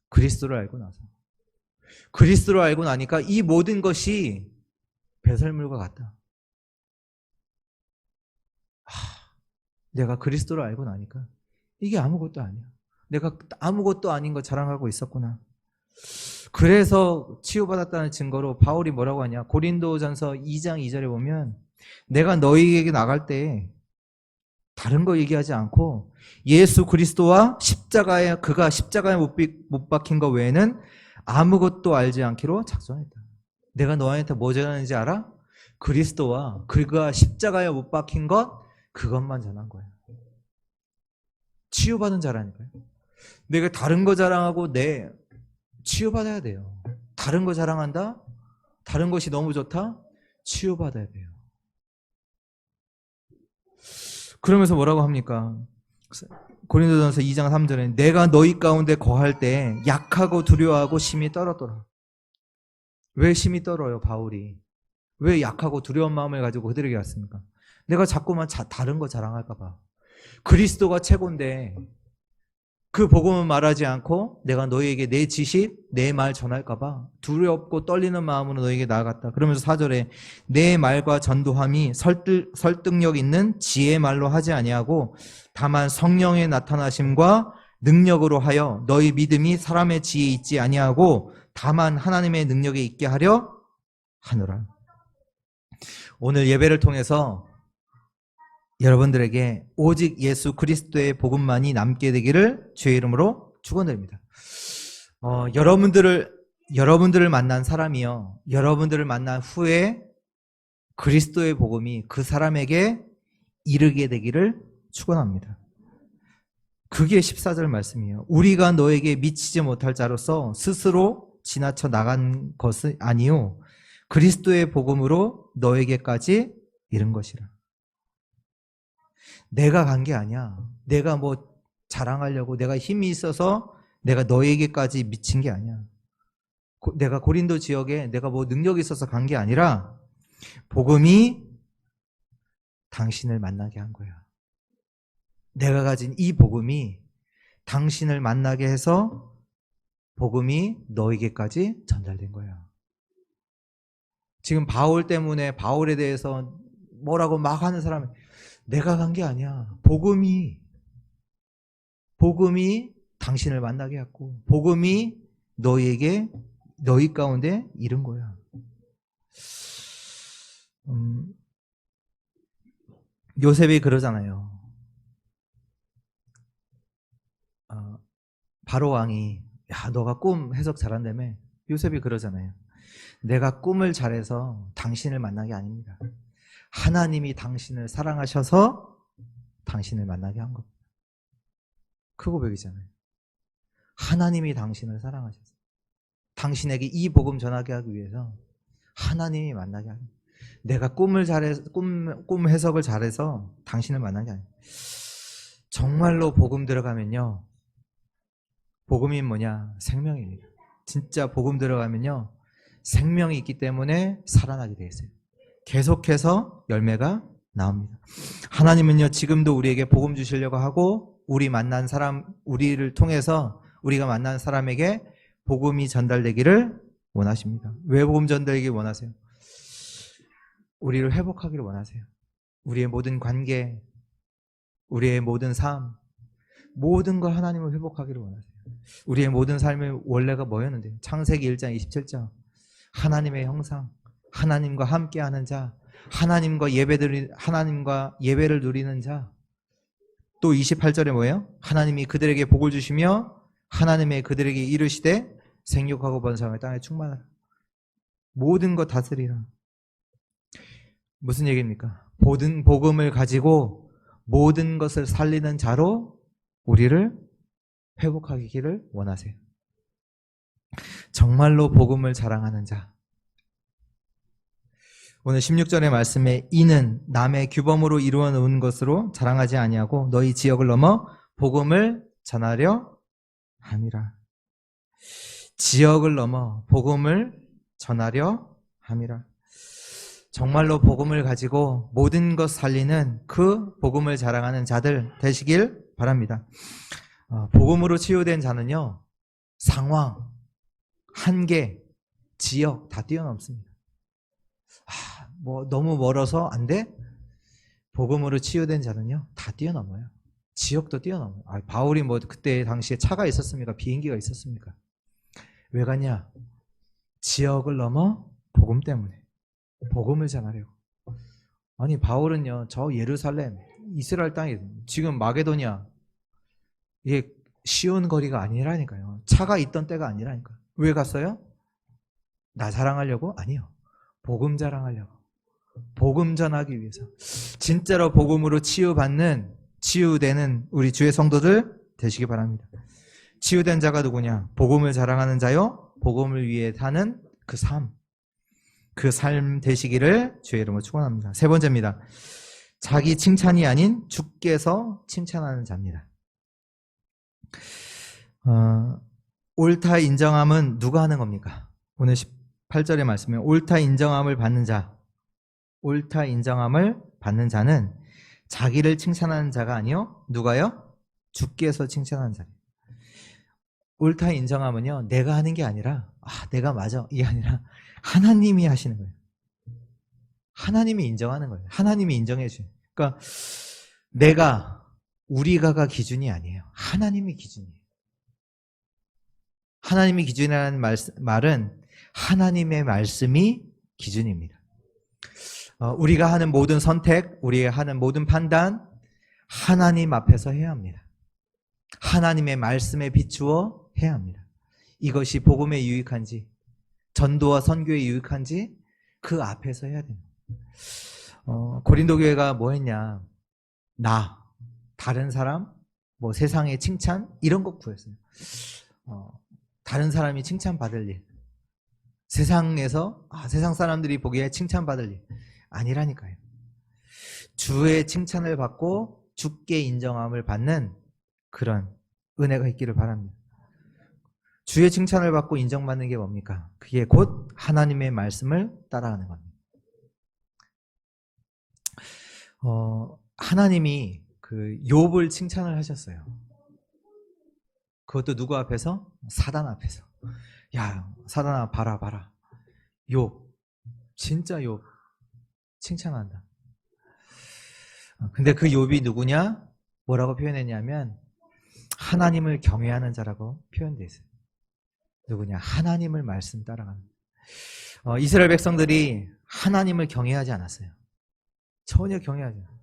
그리스도를 알고 나서. 그리스도를 알고 나니까 이 모든 것이 배설물과 같다. 내가 그리스도를 알고 나니까 이게 아무것도 아니야. 내가 아무것도 아닌 거 자랑하고 있었구나. 그래서 치유받았다는 증거로 바울이 뭐라고 하냐? 고린도전서 2장 2절에 보면, 내가 너희에게 나갈 때 다른 거 얘기하지 않고 예수 그리스도와 그가 십자가에 못 박힌 것 외에는 아무것도 알지 않기로 작정했다. 내가 너희한테 뭐 전하는지 알아? 그리스도와 그가 십자가에 못 박힌 것, 그것만 전한 거야. 치유받은 자라니까요. 내가 다른 거 자랑하고 치유받아야 돼요. 다른 거 자랑한다? 다른 것이 너무 좋다? 치유받아야 돼요. 그러면서 뭐라고 합니까? 고린도전서 2장 3절에 내가 너희 가운데 거할 때 약하고 두려워하고 심히 떨었더라. 왜 심히 떨어요, 바울이? 왜 약하고 두려운 마음을 가지고 그들에게 왔습니까? 내가 자꾸만 다른 거 자랑할까 봐. 그리스도가 최고인데 그 복음은 말하지 않고 내가 너희에게 내 지식, 내 말 전할까 봐 두렵고 떨리는 마음으로 너희에게 나아갔다. 그러면서 4절에 내 말과 전도함이 설득력 있는 지혜의 말로 하지 아니하고 다만 성령의 나타나심과 능력으로 하여 너희 믿음이 사람의 지혜에 있지 아니하고 다만 하나님의 능력에 있게 하려 하노라. 오늘 예배를 통해서 여러분들에게 오직 예수 그리스도의 복음만이 남게 되기를 주의 이름으로 축원드립니다. 여러분들을 만난 사람이요, 여러분들을 만난 후에 그리스도의 복음이 그 사람에게 이르게 되기를 축원합니다. 그게 14절 말씀이에요. 우리가 너에게 미치지 못할 자로서 스스로 지나쳐 나간 것은 아니요 그리스도의 복음으로 너에게까지 이른 것이라. 내가 간 게 아니야. 내가 뭐 자랑하려고 내가 힘이 있어서 내가 너에게까지 미친 게 아니야. 내가 고린도 지역에 내가 뭐 능력이 있어서 간 게 아니라 복음이 당신을 만나게 한 거야. 내가 가진 이 복음이 당신을 만나게 해서 복음이 너에게까지 전달된 거야. 지금 바울 때문에 바울에 대해서 뭐라고 막 하는 사람이 내가 간 게 아니야. 복음이 당신을 만나게 했고 복음이 너희 가운데 이른 거야. 요셉이 그러잖아요. 바로 왕이 야 너가 꿈 해석 잘한다며. 요셉이 그러잖아요. 내가 꿈을 잘해서 당신을 만난 게 아닙니다. 하나님이 당신을 사랑하셔서 당신을 만나게 한 겁니다. 그 고백이잖아요. 하나님이 당신을 사랑하셔서 당신에게 이 복음 전하게 하기 위해서 하나님이 만나게 하는. 내가 꿈 해석을 잘해서 당신을 만난 게 아니에요. 정말로 복음 들어가면요, 복음이 뭐냐? 생명입니다. 진짜 복음 들어가면요 생명이 있기 때문에 살아나게 돼 있어요. 계속해서 열매가 나옵니다. 하나님은요 지금도 우리에게 복음 주시려고 하고 우리를 통해서 우리가 만난 사람에게 복음이 전달되기를 원하십니다. 왜 복음 전달되기를 원하세요? 우리를 회복하기를 원하세요. 우리의 모든 관계, 우리의 모든 삶, 모든 걸 하나님을 회복하기를 원하세요. 우리의 모든 삶의 원래가 뭐였는데? 창세기 1장 27장 하나님의 형상, 하나님과 함께하는 자, 하나님과 예배를 누리는 자. 또 28절에 뭐예요? 하나님이 그들에게 복을 주시며 하나님의 그들에게 이르시되 생육하고 번성하여 땅에 충만하라. 모든 것 다스리라. 무슨 얘기입니까? 모든 복음을 가지고 모든 것을 살리는 자로 우리를 회복하기를 원하세요. 정말로 복음을 자랑하는 자. 오늘 16절의 말씀에 이는 남의 규범으로 이루어 놓은 것으로 자랑하지 아니하고 너희 지역을 넘어 복음을 전하려 함이라. 지역을 넘어 복음을 전하려 함이라. 정말로 복음을 가지고 모든 것 살리는 그 복음을 자랑하는 자들 되시길 바랍니다. 복음으로 치유된 자는요 상황, 한계, 지역 다 뛰어넘습니다. 뭐 너무 멀어서 안 돼? 복음으로 치유된 자는요 다 뛰어넘어요. 지역도 뛰어넘어요. 바울이 뭐 그때 당시에 차가 있었습니까? 비행기가 있었습니까? 왜 갔냐? 지역을 넘어 복음 때문에. 복음을 전하려고. 아니 바울은요 저 예루살렘 이스라엘 땅에 지금 마게도냐 이게 쉬운 거리가 아니라니까요. 차가 있던 때가 아니라니까요. 왜 갔어요? 나 자랑하려고? 아니요. 복음 자랑하려고. 복음 전하기 위해서. 진짜로 복음으로 치유되는 우리 주의 성도들 되시기 바랍니다. 치유된 자가 누구냐? 복음을 자랑하는 자요. 복음을 위해 사는 그 삶. 그 삶 되시기를 주의 이름으로 축원합니다. 세 번째입니다. 자기 칭찬이 아닌 주께서 칭찬하는 자입니다. 옳다 인정함은 누가 하는 겁니까? 오늘 18절의 말씀에 옳다 인정함을 받는 자, 옳다 인정함을 받는 자는 자기를 칭찬하는 자가 아니요 누가요? 주께서 칭찬하는 자예요. 옳다 인정함은요 내가 하는 게 아니라 내가 맞아 이게 아니라 하나님이 하시는 거예요. 하나님이 인정하는 거예요. 하나님이 인정해 줘요. 그러니까 우리가가 기준이 아니에요. 하나님이 기준이에요. 하나님이 기준이라는 말은 하나님의 말씀이 기준입니다. 우리가 하는 모든 선택, 우리가 하는 모든 판단 하나님 앞에서 해야 합니다. 하나님의 말씀에 비추어 해야 합니다. 이것이 복음에 유익한지 전도와 선교에 유익한지 그 앞에서 해야 됩니다. 고린도 교회가 뭐 했냐, 다른 사람, 뭐 세상의 칭찬 이런 거 구했어요. 다른 사람이 칭찬받을 일, 세상에서 세상 사람들이 보기에 칭찬받을 일 아니라니까요. 주의 칭찬을 받고 주께 인정함을 받는 그런 은혜가 있기를 바랍니다. 주의 칭찬을 받고 인정받는 게 뭡니까? 그게 곧 하나님의 말씀을 따라가는 겁니다. 하나님이 그 욥을 칭찬을 하셨어요. 그것도 누구 앞에서? 사단 앞에서. 야, 사단아 봐라. 욥, 진짜 욥 칭찬한다. 근데 그 욥이 누구냐? 뭐라고 표현했냐면 하나님을 경외하는 자라고 표현되어 있어요. 누구냐? 하나님을 말씀 따라가는. 이스라엘 백성들이 하나님을 경외하지 않았어요. 전혀 경외하지 않아요.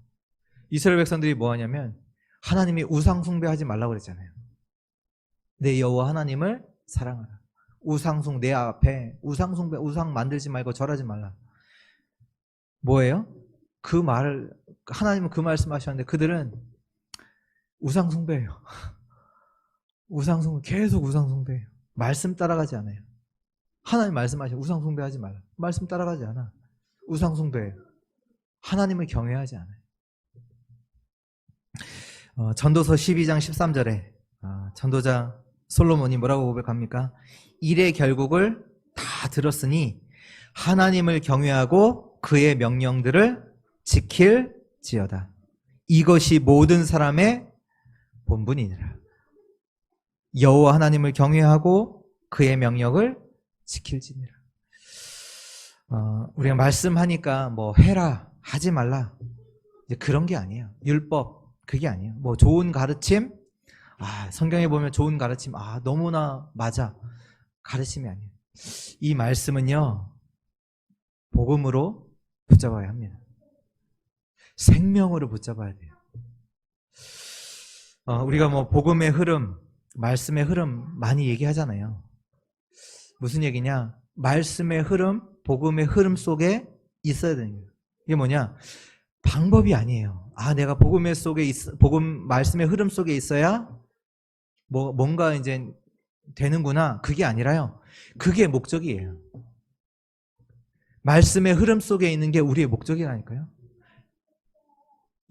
이스라엘 백성들이 뭐 하냐면 하나님이 우상 숭배하지 말라고 그랬잖아요. 내 여호와 하나님을 사랑하라. 우상숭 내 앞에 우상 숭배, 우상 만들지 말고 절하지 말라. 뭐예요? 그 말을 하나님은 그 말씀하셨는데 그들은 우상 숭배예요. 우상 숭배, 계속 우상 숭배예요. 말씀 따라가지 않아요. 하나님 말씀하셔 우상 숭배하지 말라. 말씀 따라가지 않아. 우상 숭배예요. 하나님을 경외하지 않아요. 전도서 12장 13절에 전도자 솔로몬이 뭐라고 고백합니까? 일의 결국을 다 들었으니 하나님을 경외하고 그의 명령들을 지킬지어다. 이것이 모든 사람의 본분이니라. 여호와 하나님을 경외하고 그의 명령을 지킬지니라. 우리가 말씀하니까 뭐 해라 하지 말라 이제 그런 게 아니에요. 율법 그게 아니에요. 뭐 좋은 가르침, 성경에 보면 좋은 가르침, 너무나 맞아. 가르침이 아니에요. 이 말씀은요, 복음으로 붙잡아야 합니다. 생명으로 붙잡아야 돼요. 우리가 뭐 복음의 흐름, 말씀의 흐름 많이 얘기하잖아요. 무슨 얘기냐? 말씀의 흐름, 복음의 흐름 속에 있어야 되는 거예요. 이게 뭐냐? 방법이 아니에요. 내가 복음 말씀의 흐름 속에 있어야 뭔가 이제 되는구나. 그게 아니라요. 그게 목적이에요. 말씀의 흐름 속에 있는 게 우리의 목적이라니까요.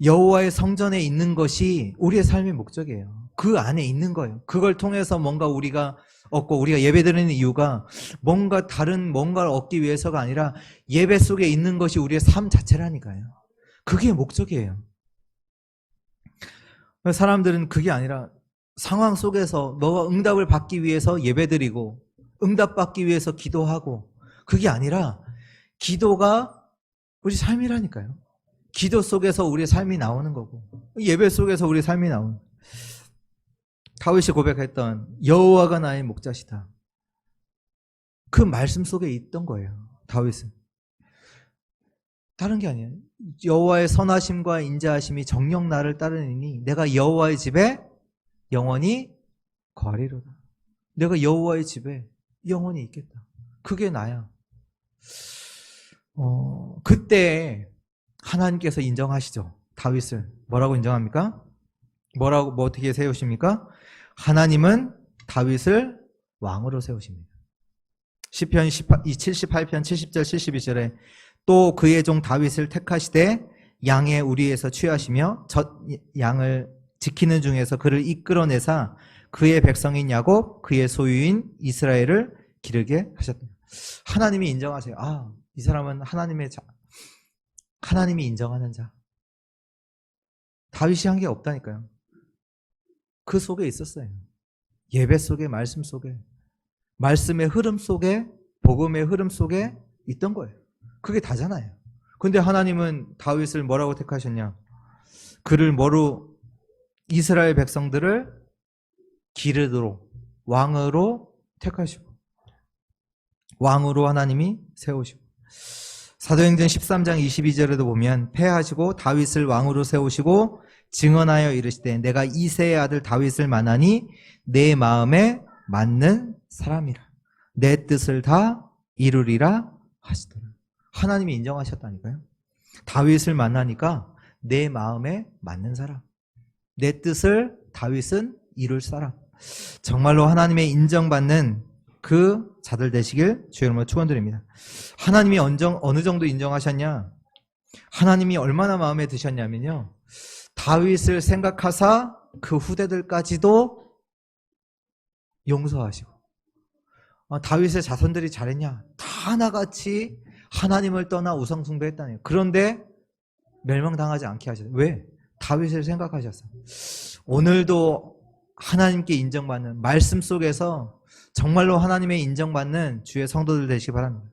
여호와의 성전에 있는 것이 우리의 삶의 목적이에요. 그 안에 있는 거예요. 그걸 통해서 뭔가 우리가 얻고 우리가 예배드리는 이유가 뭔가 다른 뭔가를 얻기 위해서가 아니라 예배 속에 있는 것이 우리의 삶 자체라니까요. 그게 목적이에요. 사람들은 그게 아니라 상황 속에서 너가 응답을 받기 위해서 예배드리고 응답받기 위해서 기도하고 그게 아니라 기도가 우리 삶이라니까요. 기도 속에서 우리의 삶이 나오는 거고 예배 속에서 우리의 삶이 나오는 거예요. 다윗이 고백했던 여호와가 나의 목자시다. 그 말씀 속에 있던 거예요. 다윗은. 다른 게 아니에요. 여호와의 선하심과 인자하심이 정녕 나를 따르니 내가 여호와의 집에 영원히 거하리로다. 내가 여호와의 집에 영원히 있겠다. 그게 나야. 그때 하나님께서 인정하시죠. 다윗을 뭐라고 인정합니까? 뭐 어떻게 세우십니까? 하나님은 다윗을 왕으로 세우십니다. 시편 78편 70절 72절에 또 그의 종 다윗을 택하시되 양의 우리에서 취하시며 젖 양을 지키는 중에서 그를 이끌어내사 그의 백성인 야곱 그의 소유인 이스라엘을 기르게 하셨다. 하나님이 인정하세요. 아, 이 사람은 하나님이 인정하는 자. 다윗이 한 게 없다니까요. 그 속에 있었어요. 예배 속에, 말씀 속에, 말씀의 흐름 속에, 복음의 흐름 속에 있던 거예요. 그게 다잖아요. 근데 하나님은 다윗을 뭐라고 택하셨냐? 그를 뭐로, 이스라엘 백성들을 기르도록 왕으로 택하시고 왕으로 하나님이 세우시고, 사도행전 13장 22절에도 보면 패하시고 다윗을 왕으로 세우시고 증언하여 이르시되 내가 이새의 아들 다윗을 만나니 내 마음에 맞는 사람이라 내 뜻을 다 이루리라 하시더라. 하나님이 인정하셨다니까요. 다윗을 만나니까 내 마음에 맞는 사람, 내 뜻을 다윗은 이룰 사람, 정말로 하나님의 인정받는 그 자들 되시길 주의 이름으로 축원드립니다. 하나님이 어느 정도 인정하셨냐? 하나님이 얼마나 마음에 드셨냐면요, 다윗을 생각하사 그 후대들까지도 용서하시고, 다윗의 자손들이 잘했냐? 다 하나같이 하나님을 떠나 우상숭배했다네요. 그런데 멸망당하지 않게 하셨어요. 왜? 다윗을 생각하셨어요. 오늘도 하나님께 인정받는 말씀 속에서 정말로 하나님의 인정받는 주의 성도들 되시기 바랍니다.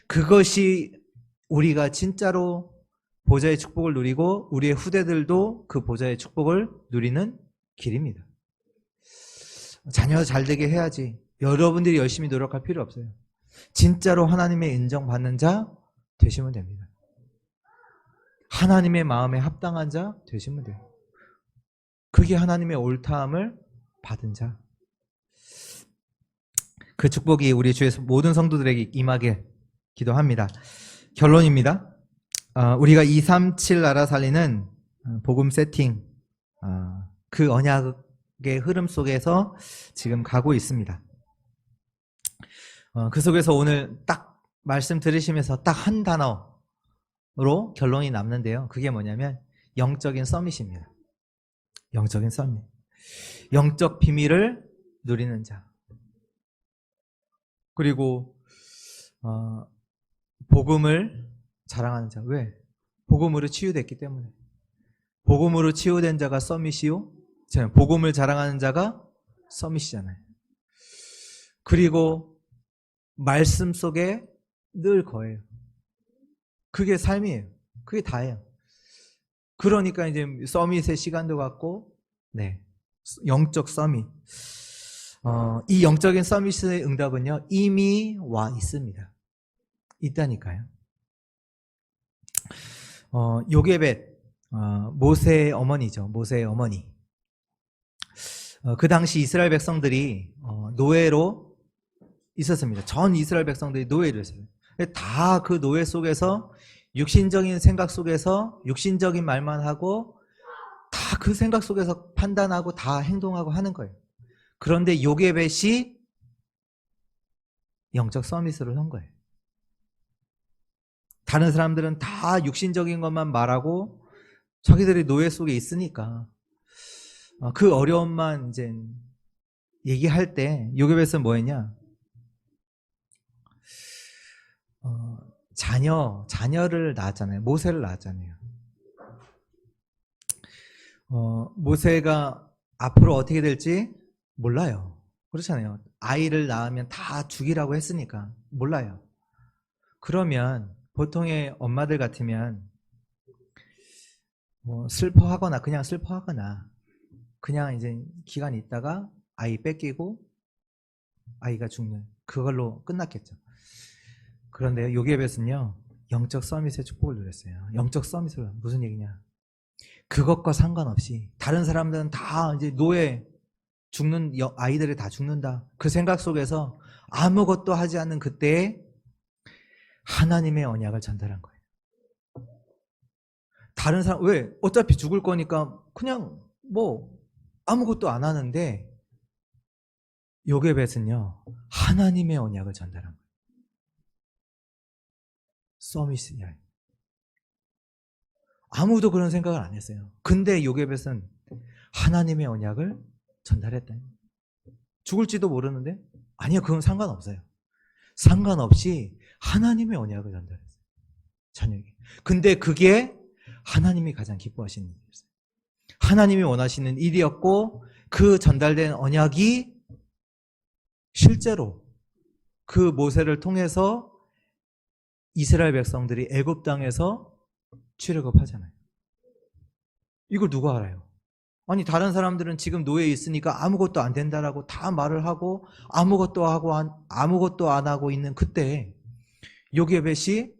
그것이 우리가 진짜로 보좌의 축복을 누리고 우리의 후대들도 그 보좌의 축복을 누리는 길입니다. 자녀 잘 되게 해야지. 여러분들이 열심히 노력할 필요 없어요. 진짜로 하나님의 인정받는 자 되시면 됩니다. 하나님의 마음에 합당한 자 되시면 돼요. 그게 하나님의 옳다함을 받은 자. 그 축복이 우리 주의 모든 성도들에게 임하게 기도합니다. 결론입니다. 우리가 237 나라 살리는 복음 세팅, 그 언약의 흐름 속에서 지금 가고 있습니다. 그 속에서 오늘 딱 말씀 들으시면서 딱 한 단어로 결론이 남는데요. 그게 뭐냐면 영적인 서밋입니다. 영적인 서밋. 영적 비밀을 누리는 자. 그리고 복음을 자랑하는 자. 왜? 복음으로 치유됐기 때문에. 복음으로 치유된 자가 서밋이요, 복음을 자랑하는 자가 서밋이잖아요. 그리고 말씀 속에 늘 거예요. 그게 삶이에요. 그게 다예요. 그러니까 이제 서밋의 시간도 갖고, 네, 영적 서밋. 이 영적인 서밋의 응답은요, 이미 와 있습니다. 있다니까요. 요게벳, 모세의 어머니죠. 모세의 어머니. 그 당시 이스라엘 백성들이 노예로 있었습니다. 전 이스라엘 백성들이 노예로 있어요. 다 그 노예 속에서 육신적인 생각 속에서 육신적인 말만 하고 다 그 생각 속에서 판단하고 다 행동하고 하는 거예요. 그런데 요게벳이 영적 서밋으로 한 거예요. 다른 사람들은 다 육신적인 것만 말하고 자기들이 노예 속에 있으니까 그 어려움만 이제 얘기할 때 요게벳은 뭐 했냐? 자녀를 낳았잖아요. 모세를 낳았잖아요. 모세가 앞으로 어떻게 될지 몰라요. 그렇잖아요. 아이를 낳으면 다 죽이라고 했으니까 몰라요. 그러면 보통의 엄마들 같으면 슬퍼하거나 그냥 슬퍼하거나 그냥 이제 기간 있다가 아이 뺏기고 아이가 죽는 그걸로 끝났겠죠. 그런데 요게벳은요, 영적 서밋의 축복을 누렸어요. 영적 서밋을 무슨 얘기냐? 그것과 상관없이 다른 사람들은 다 이제 노예 죽는 아이들이 다 죽는다. 그 생각 속에서 아무것도 하지 않는 그때에 하나님의 언약을 전달한 거예요. 다른 사람 왜? 어차피 죽을 거니까 그냥 뭐 아무것도 안 하는데 요게벳은요, 하나님의 언약을 전달한 거예요. 서밋이냐. 아무도 그런 생각을 안 했어요. 근데 요게벳은 하나님의 언약을 전달했다. 죽을지도 모르는데 아니요, 그건 상관없어요. 상관없이 하나님의 언약을 전달했어요. 자녀에게. 근데 그게 하나님이 가장 기뻐하시는 일이었어요. 하나님이 원하시는 일이었고 그 전달된 언약이 실제로 그 모세를 통해서 이스라엘 백성들이 애굽 땅에서 출애굽하잖아요. 이걸 누가 알아요? 아니 다른 사람들은 지금 노예에 있으니까 아무것도 안 된다라고 다 말을 하고 아무것도 안 하고 있는 그때 요게벳이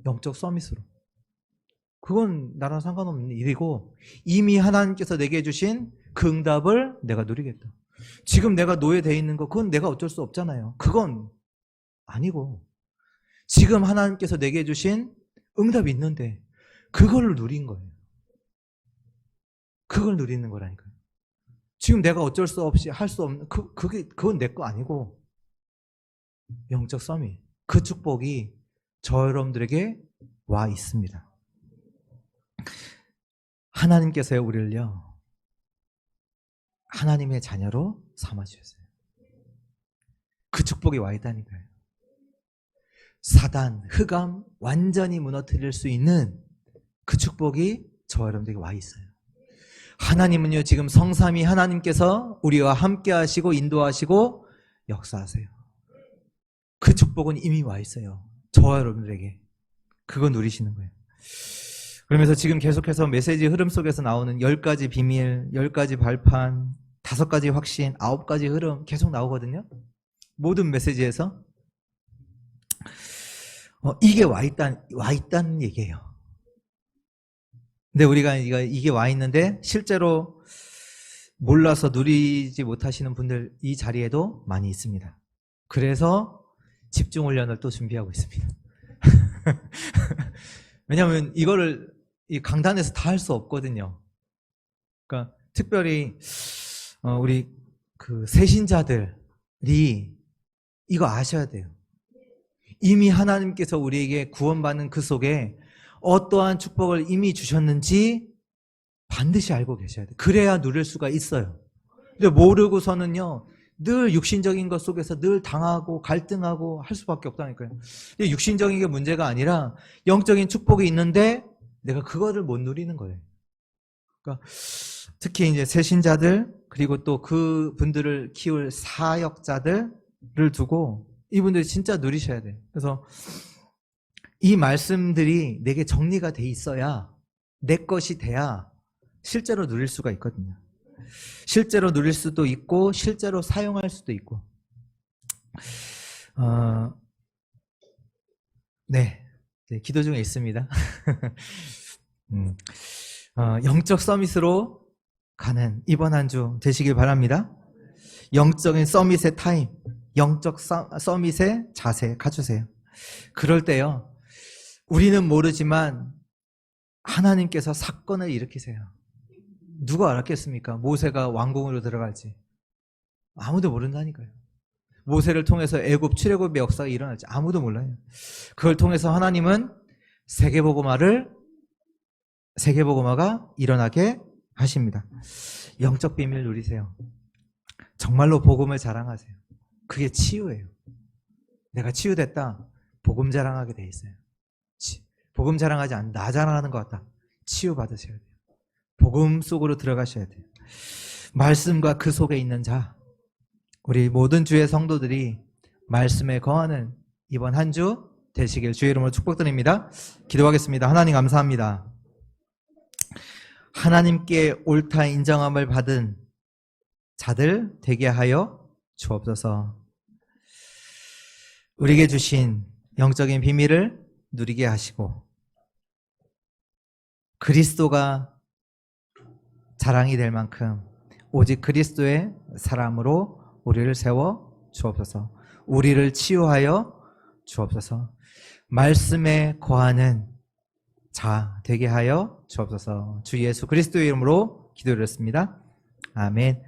영적 서밋으로, 그건 나랑 상관없는 일이고 이미 하나님께서 내게 주신 그 응답을 내가 누리겠다. 지금 내가 노예되어 있는 거 그건 내가 어쩔 수 없잖아요. 그건 아니고 지금 하나님께서 내게 주신 응답이 있는데 그걸 누린 거예요. 그걸 누리는 거라니까요. 지금 내가 어쩔 수 없이 할 수 없는 그건 내 거 아니고 영적 서밋, 그 축복이 저 여러분들에게 와 있습니다. 하나님께서 우리를요 하나님의 자녀로 삼아주셨어요. 그 축복이 와 있다니까요. 사단, 흑암 완전히 무너뜨릴 수 있는 그 축복이 저 여러분들에게 와 있어요. 하나님은요 지금 성삼위 하나님께서 우리와 함께 하시고 인도하시고 역사하세요. 그 축복은 이미 와 있어요. 저와 여러분들에게. 그거 누리시는 거예요. 그러면서 지금 계속해서 메시지 흐름 속에서 나오는 10가지 비밀, 10가지 발판, 5가지 확신, 9가지 흐름 계속 나오거든요. 모든 메시지에서 이게 와 있다는 얘기예요. 근데 우리가 이게 와 있는데 실제로 몰라서 누리지 못하시는 분들 이 자리에도 많이 있습니다. 그래서 집중 훈련을 또 준비하고 있습니다. 왜냐하면 이거를 이 강단에서 다 할 수 없거든요. 그러니까 특별히 우리 그 새신자들이 이거 아셔야 돼요. 이미 하나님께서 우리에게 구원받는 그 속에 어떠한 축복을 이미 주셨는지 반드시 알고 계셔야 돼요. 그래야 누릴 수가 있어요. 근데 모르고서는요 늘 육신적인 것 속에서 늘 당하고 갈등하고 할 수밖에 없다니까요. 육신적인 게 문제가 아니라 영적인 축복이 있는데 내가 그거를 못 누리는 거예요. 그러니까 특히 이제 새신자들 그리고 또 그 분들을 키울 사역자들을 두고 이분들이 진짜 누리셔야 돼요. 그래서 이 말씀들이 내게 정리가 돼 있어야 내 것이 돼야 실제로 누릴 수가 있거든요. 실제로 누릴 수도 있고 실제로 사용할 수도 있고. 네, 기도 중에 있습니다. 영적 서밋으로 가는 이번 한 주 되시길 바랍니다. 영적인 서밋의 타임, 영적 서밋의 자세 가주세요. 그럴 때요 우리는 모르지만 하나님께서 사건을 일으키세요. 누가 알았겠습니까? 모세가 왕궁으로 들어갈지. 아무도 모른다니까요. 모세를 통해서 애굽 출애굽의 역사가 일어날지 아무도 몰라요. 그걸 통해서 하나님은 세계복음화가 일어나게 하십니다. 영적 비밀 누리세요. 정말로 복음을 자랑하세요. 그게 치유예요. 내가 치유됐다. 복음 자랑하게 돼 있어요. 복음 자랑하지 않는 나 자랑하는 것 같다. 치유 받으셔야 돼요. 복음 속으로 들어가셔야 돼요. 말씀과 그 속에 있는 자, 우리 모든 주의 성도들이 말씀에 거하는 이번 한 주 되시길 주의 이름으로 축복드립니다. 기도하겠습니다. 하나님 감사합니다. 하나님께 옳다 인정함을 받은 자들 되게 하여 주옵소서. 우리에게 주신 영적인 비밀을 누리게 하시고 그리스도가 자랑이 될 만큼 오직 그리스도의 사람으로 우리를 세워 주옵소서. 우리를 치유하여 주옵소서. 말씀에 거하는 자 되게 하여 주옵소서. 주 예수 그리스도의 이름으로 기도드렸습니다. 아멘.